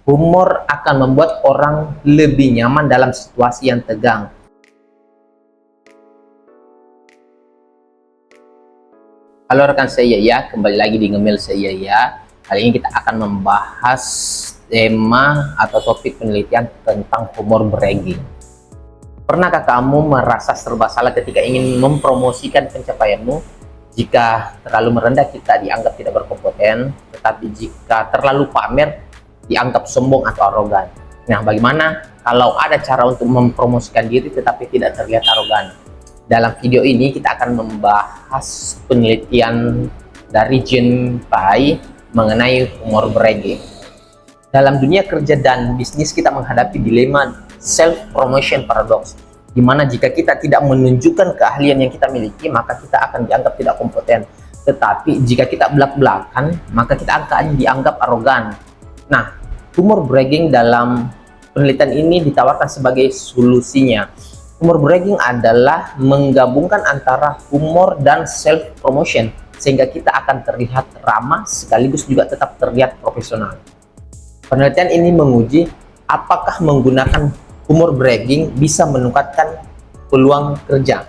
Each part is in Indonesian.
Humor akan membuat orang lebih nyaman dalam situasi yang tegang. Halo rekan saya ya, kembali lagi di Ngemil saya ya. Kali ini kita akan membahas tema atau topik penelitian tentang humor bragging. Pernahkah kamu merasa serba salah ketika ingin mempromosikan pencapaianmu? Jika terlalu merendah kita dianggap tidak berkompeten, tetapi jika terlalu pamer dianggap sombong atau arogan. Nah, bagaimana kalau ada cara untuk mempromosikan diri tetapi tidak terlihat arogan? Dalam video ini kita akan membahas penelitian dari Jean Pai mengenai humor bragging. Dalam dunia kerja dan bisnis kita menghadapi dilema self-promotion paradox, di mana jika kita tidak menunjukkan keahlian yang kita miliki, maka kita akan dianggap tidak kompeten. Tetapi jika kita belak-belakan, maka kita akan dianggap arogan. Nah, humor bragging dalam penelitian ini ditawarkan sebagai solusinya. Humor bragging adalah menggabungkan antara humor dan self-promotion, sehingga kita akan terlihat ramah sekaligus juga tetap terlihat profesional. Penelitian ini menguji apakah menggunakan humor bragging bisa meningkatkan peluang kerja.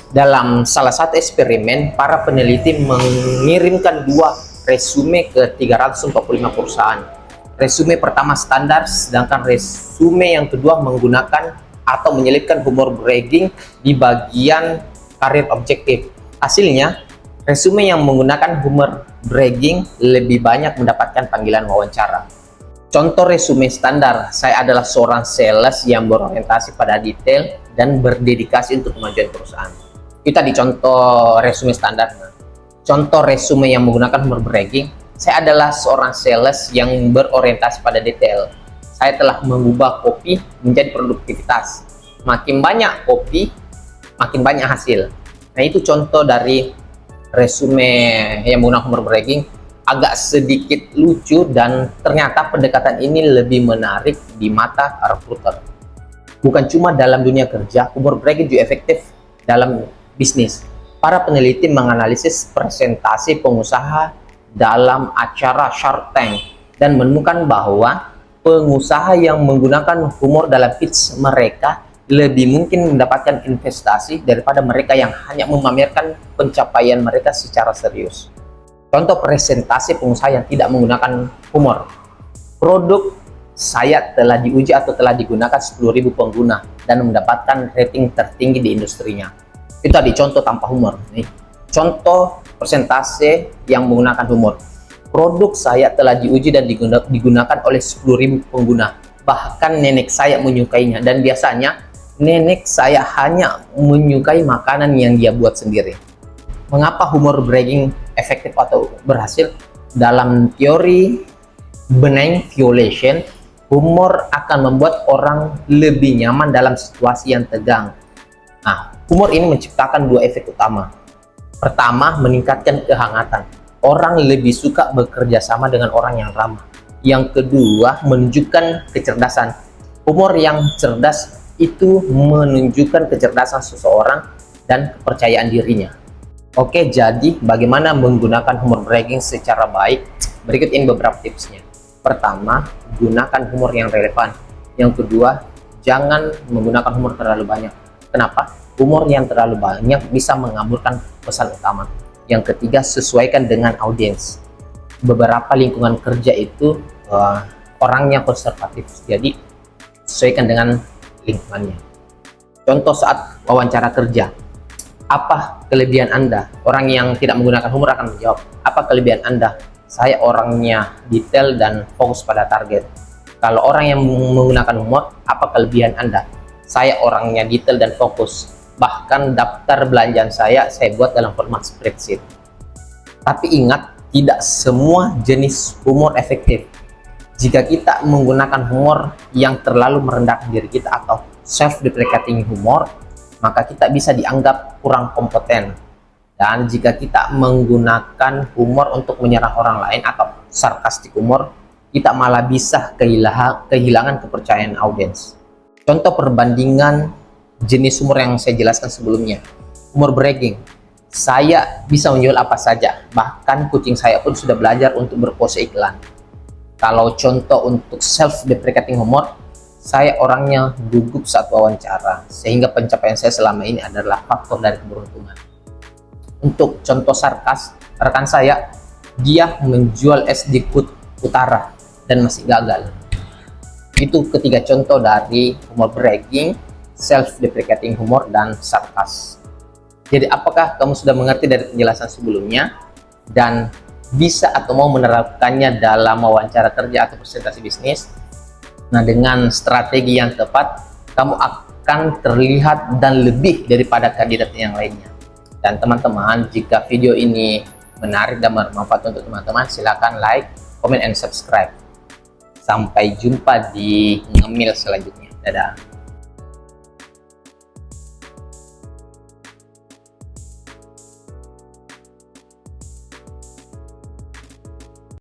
Dalam salah satu eksperimen, para peneliti mengirimkan dua resume ke 345 perusahaan. Resume pertama standar, sedangkan resume yang kedua menggunakan atau menyelipkan humor bragging di bagian karir objektif. Hasilnya, resume yang menggunakan humor bragging lebih banyak mendapatkan panggilan wawancara. Contoh resume standar, saya adalah seorang sales yang berorientasi pada detail dan berdedikasi untuk kemajuan perusahaan. Kita di contoh resume standar. Contoh resume yang menggunakan humor bragging, saya adalah seorang sales yang berorientasi pada detail. Saya telah mengubah kopi menjadi produktivitas. Makin banyak kopi, makin banyak hasil. Nah, itu contoh dari resume yang menggunakan humor bragging. Agak sedikit lucu dan ternyata pendekatan ini lebih menarik di mata recruiter. Bukan cuma dalam dunia kerja, humor bragging juga efektif dalam bisnis. Para peneliti menganalisis presentasi pengusaha dalam acara Shark Tank dan menemukan bahwa pengusaha yang menggunakan humor dalam pitch mereka lebih mungkin mendapatkan investasi daripada mereka yang hanya memamerkan pencapaian mereka secara serius. Contoh presentasi pengusaha yang tidak menggunakan humor. Produk saya telah diuji atau telah digunakan 10.000 pengguna dan mendapatkan rating tertinggi di industrinya. Itu tadi contoh tanpa humor. Nih, contoh presentasi yang menggunakan humor. Produk saya telah diuji dan digunakan oleh 10.000 pengguna. Bahkan nenek saya menyukainya, dan biasanya nenek saya hanya menyukai makanan yang dia buat sendiri. Mengapa humor bragging efektif atau berhasil? Dalam teori benign violation, humor akan membuat orang lebih nyaman dalam situasi yang tegang. Nah, humor ini menciptakan dua efek utama. Pertama, meningkatkan kehangatan. Orang lebih suka bekerja sama dengan orang yang ramah. Yang kedua, menunjukkan kecerdasan. Humor yang cerdas itu menunjukkan kecerdasan seseorang dan kepercayaan dirinya. Oke, jadi bagaimana menggunakan humor bragging secara baik? Berikut ini beberapa tipsnya. Pertama, gunakan humor yang relevan. Yang kedua, jangan menggunakan humor terlalu banyak. Kenapa? Humor yang terlalu banyak bisa mengaburkan pesan utama. Yang ketiga, sesuaikan dengan audiens. Beberapa lingkungan kerja itu orangnya konservatif, jadi sesuaikan dengan lingkungannya. Contoh saat wawancara kerja, apa kelebihan Anda? Orang yang tidak menggunakan humor akan menjawab, apa kelebihan Anda? Saya orangnya detail dan fokus pada target. Kalau orang yang menggunakan humor, apa kelebihan Anda? Saya orangnya detail dan fokus. Bahkan daftar belanjaan saya buat dalam format spreadsheet. Tapi ingat, tidak semua jenis humor efektif. Jika kita menggunakan humor yang terlalu merendahkan diri kita atau self-deprecating humor, maka kita bisa dianggap kurang kompeten. Dan jika kita menggunakan humor untuk menyerang orang lain atau sarkastik humor, kita malah bisa kehilangan kepercayaan audiens. Contoh perbandingan jenis humor yang saya jelaskan sebelumnya. Humor bragging, saya bisa menjual apa saja, bahkan kucing saya pun sudah belajar untuk berpose iklan. Kalau contoh untuk self-deprecating humor, saya orangnya gugup saat wawancara, sehingga pencapaian saya selama ini adalah faktor dari keberuntungan. Untuk contoh sarkas, rekan saya, dia menjual es di Utara dan masih gagal. Itu ketiga contoh dari humor bragging, self-deprecating humor, dan sarkas. Jadi apakah kamu sudah mengerti dari penjelasan sebelumnya dan bisa atau mau menerapkannya dalam wawancara kerja atau presentasi bisnis? Nah, dengan strategi yang tepat, kamu akan terlihat dan lebih daripada kandidat yang lainnya. Dan teman-teman, jika video ini menarik dan bermanfaat untuk teman-teman, silakan like, comment, and subscribe. Sampai jumpa di ngemil selanjutnya. Dadah.